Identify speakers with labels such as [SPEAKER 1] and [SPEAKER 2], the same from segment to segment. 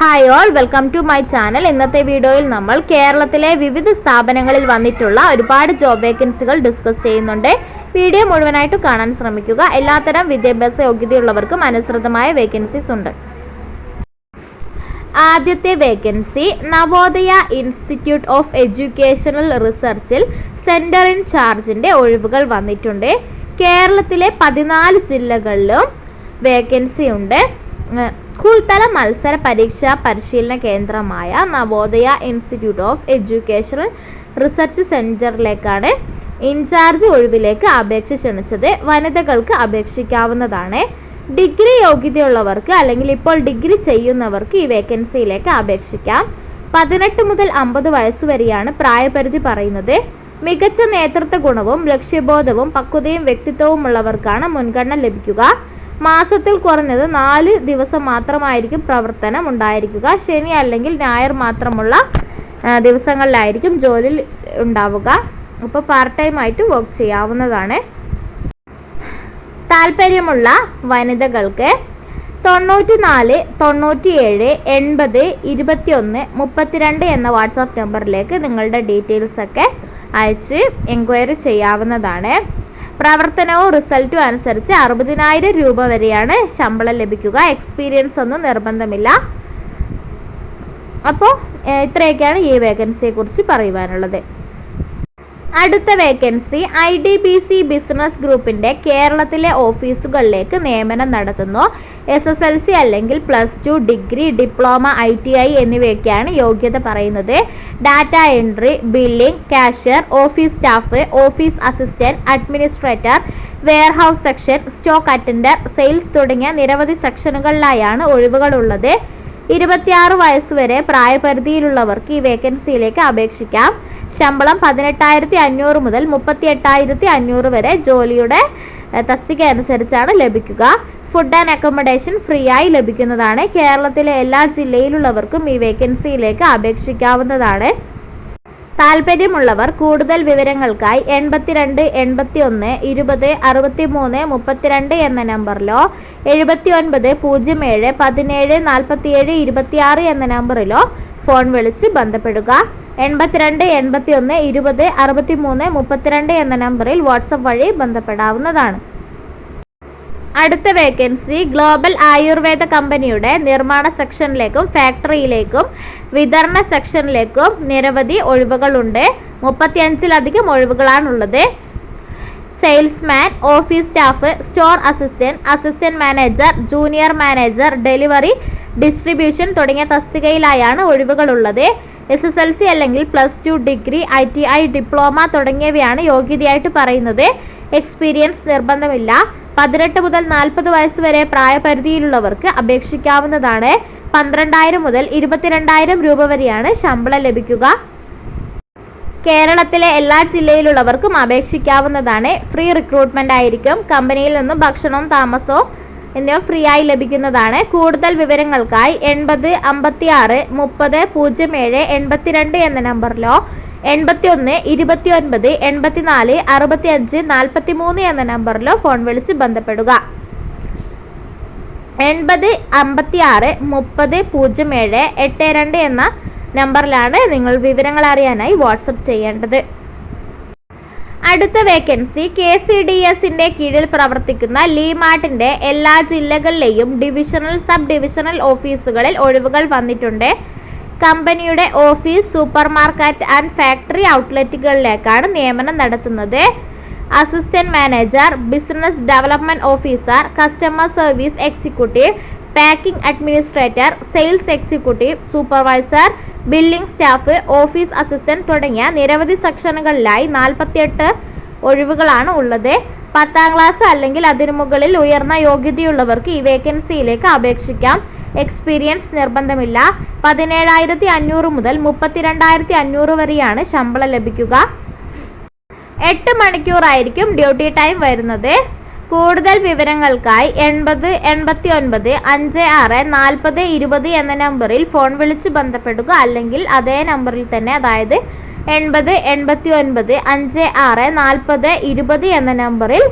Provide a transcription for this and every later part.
[SPEAKER 1] Hi all, welcome to my channel. ഇന്നത്തെ വീഡിയോയിൽ നമ്മൾ കേരളത്തിലെ വിവിധ സ്ഥാപനങ്ങളിൽ വന്നിട്ടുള്ള ഒരുപാട് ജോബ് വേക്കൻസികൾ ഡിസ്കസ് ചെയ്യുന്നുണ്ട്. വീഡിയോ മുഴുവനായിട്ട് കാണാൻ ശ്രമിക്കുക. എല്ലാത്തരം വിദ്യാഭ്യാസ യോഗ്യതയുള്ളവർക്കും അനുസൃതമായ വേക്കൻസീസ് ഉണ്ട്. ആദ്യത്തെ vacancy Navodaya institute of educational റിസർച്ചിൽ സെൻറ്റർ ഇൻ ചാർജിൻ്റെ ഒഴിവുകൾ വന്നിട്ടുണ്ട്. കേരളത്തിലെ 14 ജില്ലകളിലും വേക്കൻസി ഉണ്ട്. സ്കൂൾ തല മത്സര പരീക്ഷാ പരിശീലന കേന്ദ്രമായ Navodaya institute of educational research സെൻറ്ററിലേക്കാണ് ഇൻചാർജ് ഒഴിവിലേക്ക് അപേക്ഷ ക്ഷണിച്ചത്. വനിതകൾക്ക് അപേക്ഷിക്കാവുന്നതാണ്. ഡിഗ്രി യോഗ്യതയുള്ളവർക്ക് അല്ലെങ്കിൽ ഇപ്പോൾ ഡിഗ്രി ചെയ്യുന്നവർക്ക് ഈ വേക്കൻസിയിലേക്ക് അപേക്ഷിക്കാം. 18 മുതൽ 50 വയസ്സ് വരെയാണ് പ്രായപരിധി പറയുന്നത്. മികച്ച നേതൃത്വ ഗുണവും ലക്ഷ്യബോധവും പക്വതയും വ്യക്തിത്വവും ഉള്ളവർക്കാണ് മുൻഗണന ലഭിക്കുക. മാസത്തിൽ കുറഞ്ഞത് 4 ദിവസം മാത്രമായിരിക്കും പ്രവർത്തനം ഉണ്ടായിരിക്കുക. ശനി അല്ലെങ്കിൽ ഞായർ മാത്രമുള്ള ദിവസങ്ങളിലായിരിക്കും ജോലി ഉണ്ടാവുക. അപ്പോൾ പാർട്ട് ടൈം ആയിട്ട് വർക്ക് ചെയ്യാവുന്നതാണ്. താല്പര്യമുള്ള വനിതകൾക്ക് 94 97 80 21 32 എന്ന വാട്സാപ്പ് നമ്പറിലേക്ക് നിങ്ങളുടെ ഡീറ്റെയിൽസ് ഒക്കെ അയച്ച് എൻക്വയറി ചെയ്യാവുന്നതാണ്. പ്രവർത്തനവും റിസൾട്ടും അനുസരിച്ച് 60,000 രൂപ വരെയാണ് ശമ്പളം ലഭിക്കുക. എക്സ്പീരിയൻസ് ഒന്നും നിർബന്ധമില്ല. അപ്പോൾ ഇത്രയൊക്കെയാണ് ഈ വേക്കൻസിയെ കുറിച്ച് പറയുവാനുള്ളത്. അടുത്ത വേക്കൻസി IDBC ബിസിനസ് ഗ്രൂപ്പിൻ്റെ കേരളത്തിലെ ഓഫീസുകളിലേക്ക് നിയമനം നടത്തുന്നു. SSLC അല്ലെങ്കിൽ +2, ഡിഗ്രി, ഡിപ്ലോമ, ITI എന്നിവയൊക്കെയാണ് യോഗ്യത പറയുന്നത്. Data entry, billing, cashier, office staff, office assistant, administrator, warehouse section, stock attender, sales തുടങ്ങിയ നിരവധി സെക്ഷനുകളിലായാണ് ഒഴിവുകളുള്ളത്. 26 വയസ്സ് വരെ പ്രായപരിധിയിലുള്ളവർക്ക് ഈ വേക്കൻസിയിലേക്ക് അപേക്ഷിക്കാം. ശമ്പളം 18,500 മുതൽ 38,500 വരെ ജോലിയുടെ തസ്തിക അനുസരിച്ചാണ് ലഭിക്കുക. ഫുഡ് ആൻഡ് അക്കോമഡേഷൻ ഫ്രീ ആയി ലഭിക്കുന്നതാണ്. കേരളത്തിലെ എല്ലാ ജില്ലയിലുള്ളവർക്കും ഈ വേക്കൻസിയിലേക്ക് അപേക്ഷിക്കാവുന്നതാണ്. താല്പര്യമുള്ളവർ കൂടുതൽ വിവരങ്ങൾക്കായി 82 81 20 63 32 എന്ന നമ്പറിലോ 79 07 17 47 26 എന്ന നമ്പറിലോ ഫോൺ വിളിച്ച് ബന്ധപ്പെടുക. 82 81 20 63 32 എന്ന നമ്പറിൽ വാട്സപ്പ് വഴി ബന്ധപ്പെടാവുന്നതാണ്. അടുത്ത വേക്കൻസി ഗ്ലോബൽ ആയുർവേദ കമ്പനിയുടെ നിർമ്മാണ സെക്ഷനിലേക്കും ഫാക്ടറിയിലേക്കും വിതരണ സെക്ഷനിലേക്കും നിരവധി ഒഴിവുകളുണ്ട്. 35ലധികം ഒഴിവുകളാണുള്ളത്. Salesman, office staff, store assistant, assistant manager, junior manager, delivery, distribution തുടങ്ങിയ തസ്തികയിലായാണ് ഒഴിവുകളുള്ളത്. SSLC അല്ലെങ്കിൽ +2, ഡിഗ്രി, ITI, ഡിപ്ലോമ തുടങ്ങിയവയാണ് യോഗ്യതയായിട്ട് പറയുന്നത്. എക്സ്പീരിയൻസ് നിർബന്ധമില്ല. 18 മുതൽ 40 വയസ്സ് വരെ പ്രായപരിധിയിലുള്ളവർക്ക് അപേക്ഷിക്കാവുന്നതാണ്. 12,000 മുതൽ 22,000 രൂപ വരെയാണ് ശമ്പളം ലഭിക്കുക. കേരളത്തിലെ എല്ലാ ജില്ലയിലുള്ളവർക്കും അപേക്ഷിക്കാവുന്നതാണ്. ഫ്രീ റിക്രൂട്ട്മെന്റ് ആയിരിക്കും. കമ്പനിയിൽ നിന്നും ഭക്ഷണവും താമസവും എന്നിവ ഫ്രീ ആയി ലഭിക്കുന്നതാണ്. കൂടുതൽ വിവരങ്ങൾക്കായി 80 56 30 07 82 എന്ന നമ്പറിലോ 81 29 84 65 43 എന്ന നമ്പറിലോ ഫോൺ വിളിച്ച് ബന്ധപ്പെടുക. 80 56 30 07 82 എന്ന നമ്പറിലാണ് നിങ്ങൾ വിവരങ്ങൾ അറിയാനായി വാട്സപ്പ് ചെയ്യേണ്ടത്. അടുത്ത വേക്കൻസി KCDSന്റെ കീഴിൽ പ്രവർത്തിക്കുന്ന ലീമാർട്ടിന്റെ എല്ലാ ജില്ലകളിലെയും ഡിവിഷണൽ സബ് ഡിവിഷണൽ ഓഫീസുകളിൽ ഒഴിവുകൾ വന്നിട്ടുണ്ട്. കമ്പനിയുടെ office, super market and factory ഔട്ട്ലെറ്റുകളിലേക്കാണ് നിയമനം നടത്തുന്നത്. Assistant manager, business development officer, customer service executive, packing administrator, sales executive, supervisor, billing staff, office assistant തുടങ്ങിയ നിരവധി സെക്ഷനുകളിലായി 48 ഒഴിവുകളാണ് ഉള്ളത്. 10ാം ക്ലാസ് അല്ലെങ്കിൽ അതിനു മുകളിൽ ഉയർന്ന യോഗ്യതയുള്ളവർക്ക് ഈ വേക്കൻസിയിലേക്ക് അപേക്ഷിക്കാം. എക്സ്പീരിയൻസ് നിർബന്ധമില്ല. 17,500 മുതൽ 32,500 വരെയാണ് ശമ്പളം ലഭിക്കുക. 8 മണിക്കൂറായിരിക്കും ഡ്യൂട്ടി ടൈം വരുന്നത്. കൂടുതൽ വിവരങ്ങൾക്കായി 80 89 56 40 20 എന്ന നമ്പറിൽ ഫോൺ വിളിച്ച് ബന്ധപ്പെടുക. അല്ലെങ്കിൽ അതേ നമ്പറിൽ തന്നെ, അതായത് 80 89 56 40 20 എന്ന നമ്പറിൽ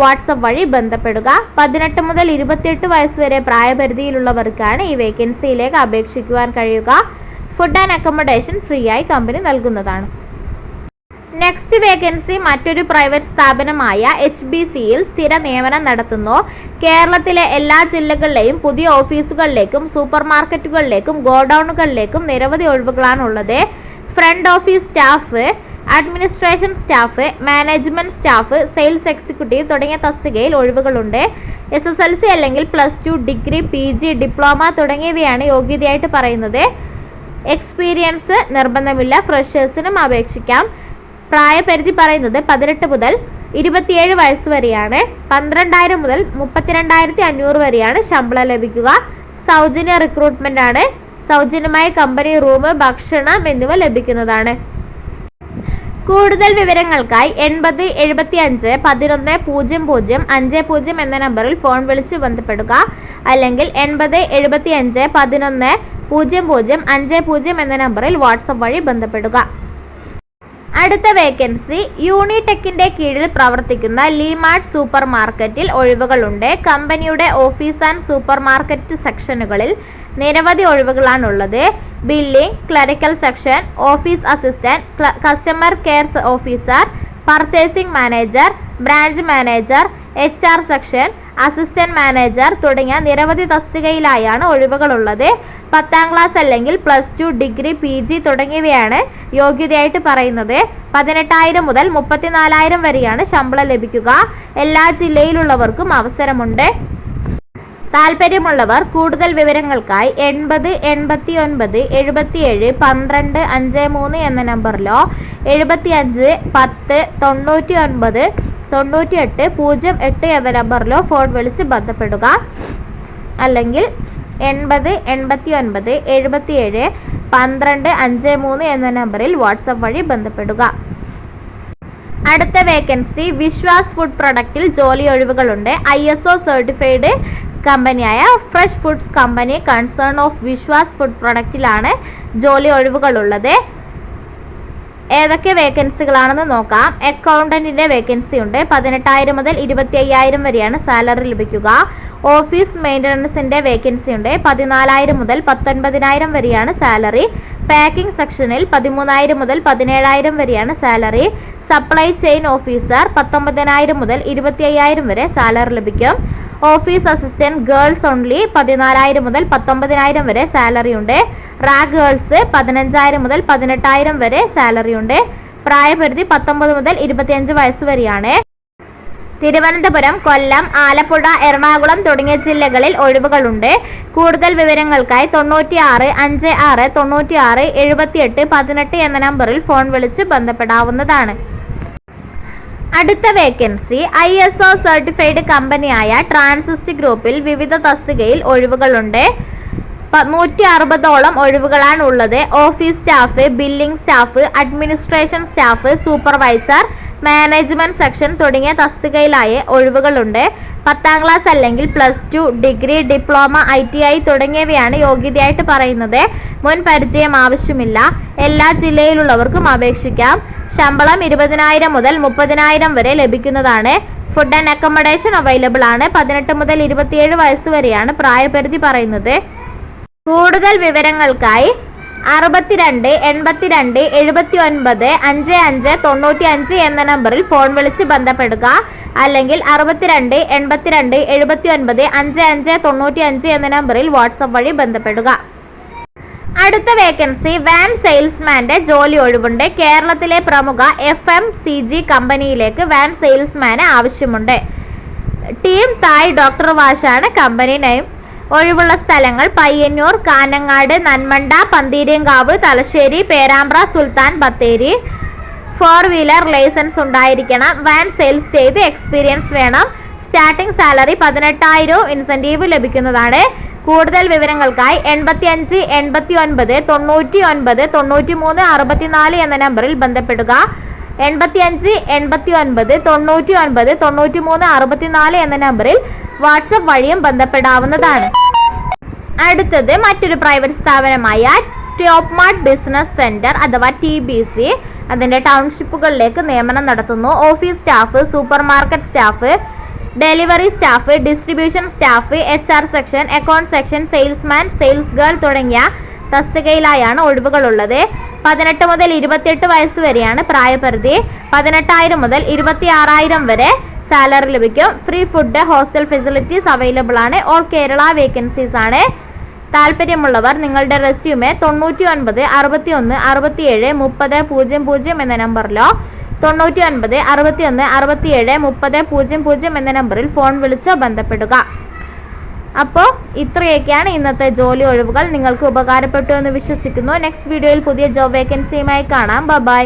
[SPEAKER 1] വാട്സപ്പ് വഴി ബന്ധപ്പെടുക. 18 മുതൽ 28 വയസ്സ് വരെ പ്രായപരിധിയിലുള്ളവർക്കാണ് ഈ വേക്കൻസിയിലേക്ക് അപേക്ഷിക്കുവാൻ കഴിയുക. ഫുഡ് ആൻഡ് അക്കോമഡേഷൻ ഫ്രീ ആയി കമ്പനി നൽകുന്നതാണ്. നെക്സ്റ്റ് വേക്കൻസി മറ്റൊരു പ്രൈവറ്റ് സ്ഥാപനമായ HBCയിൽ സ്ഥിര നിയമനം നടത്തുന്നു. കേരളത്തിലെ എല്ലാ ജില്ലകളിലെയും പുതിയ ഓഫീസുകളിലേക്കും സൂപ്പർ മാർക്കറ്റുകളിലേക്കും ഗോഡൌണുകളിലേക്കും നിരവധി ഒഴിവുകളാണുള്ളത്. Front office staff, administration staff, management staff, sales executive തുടങ്ങിയ തസ്തികയിൽ ഒഴിവുകളുണ്ട്. SSLC അല്ലെങ്കിൽ +2, ഡിഗ്രി, PG, ഡിപ്ലോമ തുടങ്ങിയവയാണ് യോഗ്യതയായിട്ട് പറയുന്നത്. എക്സ്പീരിയൻസ് നിർബന്ധമില്ല, ഫ്രഷേഴ്സിനും അപേക്ഷിക്കാം. പ്രായപരിധി പറയുന്നത് 18 മുതൽ 27 വയസ്സ് വരെയാണ്. 12,000 മുതൽ 32,500 വരെയാണ് ശമ്പളം ലഭിക്കുക. സൗജന്യ റിക്രൂട്ട്മെന്റ് ആണ്. സൗജന്യമായ കമ്പനി റൂം, ഭക്ഷണം എന്നിവ ലഭിക്കുന്നതാണ്. കൂടുതൽ വിവരങ്ങൾക്കായി 80 75 11 00 50 എന്ന നമ്പറിൽ ഫോൺ വിളിച്ച് ബന്ധപ്പെടുക. അല്ലെങ്കിൽ 80 75 11 00 50 എന്ന നമ്പറിൽ വാട്സപ്പ് വഴി ബന്ധപ്പെടുക. അടുത്ത വേക്കൻസി യൂണിടെക്കിന്റെ കീഴിൽ പ്രവർത്തിക്കുന്ന ലീമാർട്ട് സൂപ്പർ മാർക്കറ്റിൽ ഒഴിവുകളുണ്ട്. കമ്പനിയുടെ ഓഫീസ് ആൻഡ് സൂപ്പർ മാർക്കറ്റ് സെക്ഷനുകളിൽ നിരവധി ഒഴിവുകളാണുള്ളത്. Billing, clerical section, office assistant, customer care officer, purchasing manager, branch manager, HR section, assistant manager തുടങ്ങിയ നിരവധി തസ്തികയിലായാണ് ഒഴിവുകളുള്ളത്. 10ാം ക്ലാസ് അല്ലെങ്കിൽ +2, ഡിഗ്രി, PG തുടങ്ങിയവയാണ് യോഗ്യതയായിട്ട് പറയുന്നത്. 18,000 മുതൽ 34,000 വരെയാണ് ശമ്പളം ലഭിക്കുക. എല്ലാ ജില്ലയിലുള്ളവർക്കും അവസരമുണ്ട്. താല്പര്യമുള്ളവർ കൂടുതൽ വിവരങ്ങൾക്കായി 80 89 77 12 53 എന്ന നമ്പറിലോ 75 10 99 98 08 എന്ന നമ്പറിലോ ഫോൺ വിളിച്ച് ബന്ധപ്പെടുക. അല്ലെങ്കിൽ 80 89 77 12 53 എന്ന നമ്പറിൽ വാട്സപ്പ് വഴി ബന്ധപ്പെടുക. അടുത്ത വേക്കൻസി വിശ്വാസ് ഫുഡ് പ്രൊഡക്റ്റിൽ ജോലി ഒഴിവുകളുണ്ട്. ISO സർട്ടിഫൈഡ് കമ്പനിയായ fresh foods company concern of Vishwas food പ്രൊഡക്റ്റിലാണ് ജോലി ഒഴിവുകളുള്ളത്. ഏതൊക്കെ വേക്കൻസികളാണെന്ന് നോക്കാം. അക്കൗണ്ടന്റിന്റെ വേക്കൻസി ഉണ്ട്. 18,000 മുതൽ 25,000 വരെയാണ് സാലറി ലഭിക്കുക. ഓഫീസ് മെയിൻ്റനൻസിന്റെ വേക്കൻസി ഉണ്ട്. 14,000 മുതൽ 19,000 വരെയാണ് സാലറി. പാക്കിംഗ് സെക്ഷനിൽ 13,000 മുതൽ 17,000 വരെയാണ് സാലറി. സപ്ലൈ ചെയിൻ ഓഫീസർ 19,000 മുതൽ 25,000 വരെ സാലറി ലഭിക്കും. ഓഫീസ് അസിസ്റ്റന്റ് ഗേൾസ് ഓൺലി 14,000 മുതൽ 19,000 വരെ സാലറി ഉണ്ട്. റാഗ് ഗേൾസ് 15,000 മുതൽ 18,000 വരെ സാലറി ഉണ്ട്. പ്രായപരിധി 19 മുതൽ 25 വയസ്സ് വരെയാണ്. തിരുവനന്തപുരം, കൊല്ലം, ആലപ്പുഴ, എറണാകുളം തുടങ്ങിയ ജില്ലകളിൽ ഒഴിവുകളുണ്ട്. കൂടുതൽ വിവരങ്ങൾക്കായി 96 56 96 78 18 എന്ന നമ്പറിൽ ഫോൺ വിളിച്ച് ബന്ധപ്പെടാവുന്നതാണ്. അടുത്ത വേക്കൻസി ISO സർട്ടിഫൈഡ് കമ്പനിയായ ട്രാൻസിസ്റ്റ് ഗ്രൂപ്പിൽ വിവിധ തസ്തികയിൽ ഒഴിവുകളുണ്ട്. 160ഓളം ഒഴിവുകളാണ് ഉള്ളത്. Office staff, billing staff, administration staff, supervisor, management section തുടങ്ങിയ തസ്തികയിലായ ഒഴിവുകളുണ്ട്. 10ാം ക്ലാസ് അല്ലെങ്കിൽ +2, ഡിഗ്രി, ഡിപ്ലോമ, ITI തുടങ്ങിയവയാണ് യോഗ്യതയായിട്ട് പറയുന്നത്. മുൻ പരിചയം ആവശ്യമില്ല. എല്ലാ ജില്ലയിലുള്ളവർക്കും അപേക്ഷിക്കാം. ശമ്പളം 20,000 മുതൽ 30,000 വരെ ലഭിക്കുന്നതാണ്. ഫുഡ് ആൻഡ് അക്കോമഡേഷൻ അവൈലബിൾ ആണ്. 18 മുതൽ 27 വയസ്സ് വരെയാണ് പ്രായപരിധി പറയുന്നത്. കൂടുതൽ വിവരങ്ങൾക്കായി 62 82 79 55 95 എന്ന നമ്പറിൽ ഫോൺ വിളിച്ച് ബന്ധപ്പെടുക. അല്ലെങ്കിൽ 62 82 79 55 95 എന്ന നമ്പറിൽ വാട്സപ്പ് വഴി ബന്ധപ്പെടുക. അടുത്ത വേക്കൻസി വാൻ സെയിൽസ്മാന്റെ ജോലി ഒഴിവുണ്ട്. കേരളത്തിലെ പ്രമുഖ FMCG കമ്പനിയിലേക്ക് വാൻ സെയിൽസ്മാന് ആവശ്യമുണ്ട്. ടീം തായ് ഡോക്ടർ വാഷാണ് കമ്പനി നെയിം. ഒഴിവുള്ള സ്ഥലങ്ങൾ പയ്യന്നൂർ, കാനങ്ങാട്, നന്മണ്ട, പന്തീരങ്കാവ്, തലശ്ശേരി, പേരാമ്പ്ര, സുൽത്താൻ ബത്തേരി. 4-വീലർ ലൈസൻസ് ഉണ്ടായിരിക്കണം. വാൻ സെയിൽസ് ചെയ്ത് എക്സ്പീരിയൻസ് വേണം. സ്റ്റാർട്ടിംഗ് സാലറി 18,000 ഇൻസെന്റീവ് ലഭിക്കുന്നതാണ്. കൂടുതൽ വിവരങ്ങൾക്കായി 85 89 99 93 64 എന്ന നമ്പറിൽ ബന്ധപ്പെടുക. 85 89 99 93 64 എന്ന നമ്പറിൽ വാട്സപ്പ് വഴിയും ബന്ധപ്പെടാവുന്നതാണ്. അടുത്തത് മറ്റൊരു പ്രൈവറ്റ് സ്ഥാപനമായ ടോപ്പ് മാർട്ട് ബിസിനസ് സെന്റർ അഥവാ TBC അതിൻ്റെ ടൗൺഷിപ്പുകളിലേക്ക് നിയമനം നടത്തുന്നു. Office staff, super market staff, delivery staff, distribution staff, HR section, account section, salesman, sales girl തുടങ്ങിയ തസ്തികയിലായാണ് ഒഴിവുകളുള്ളത്. 18 മുതൽ 28 വയസ്സ് വരെയാണ് പ്രായപരിധി. 18,000 മുതൽ 26,000 വരെ സാലറി ലഭിക്കും. Free food, hostel facilities available ആണ്. ഓൾ കേരള വേക്കൻസീസ് ആണ്. താല്പര്യമുള്ളവർ നിങ്ങളുടെ റെസ്യൂമെ 99 61 67 30 00 എന്ന നമ്പറിലോ 99 61 67 30 00 എന്ന നമ്പറിൽ ഫോൺ വിളിച്ചോ ബന്ധപ്പെടുക. അപ്പോൾ ഇത്രയൊക്കെയാണ് ഇന്നത്തെ ജോലി ഒഴിവുകൾ. നിങ്ങൾക്ക് ഉപകാരപ്പെട്ടു എന്ന് വിശ്വസിക്കുന്നു. നെക്സ്റ്റ് വീഡിയോയിൽ പുതിയ ജോബ് വേക്കൻസിയുമായി കാണാം. ബൈ.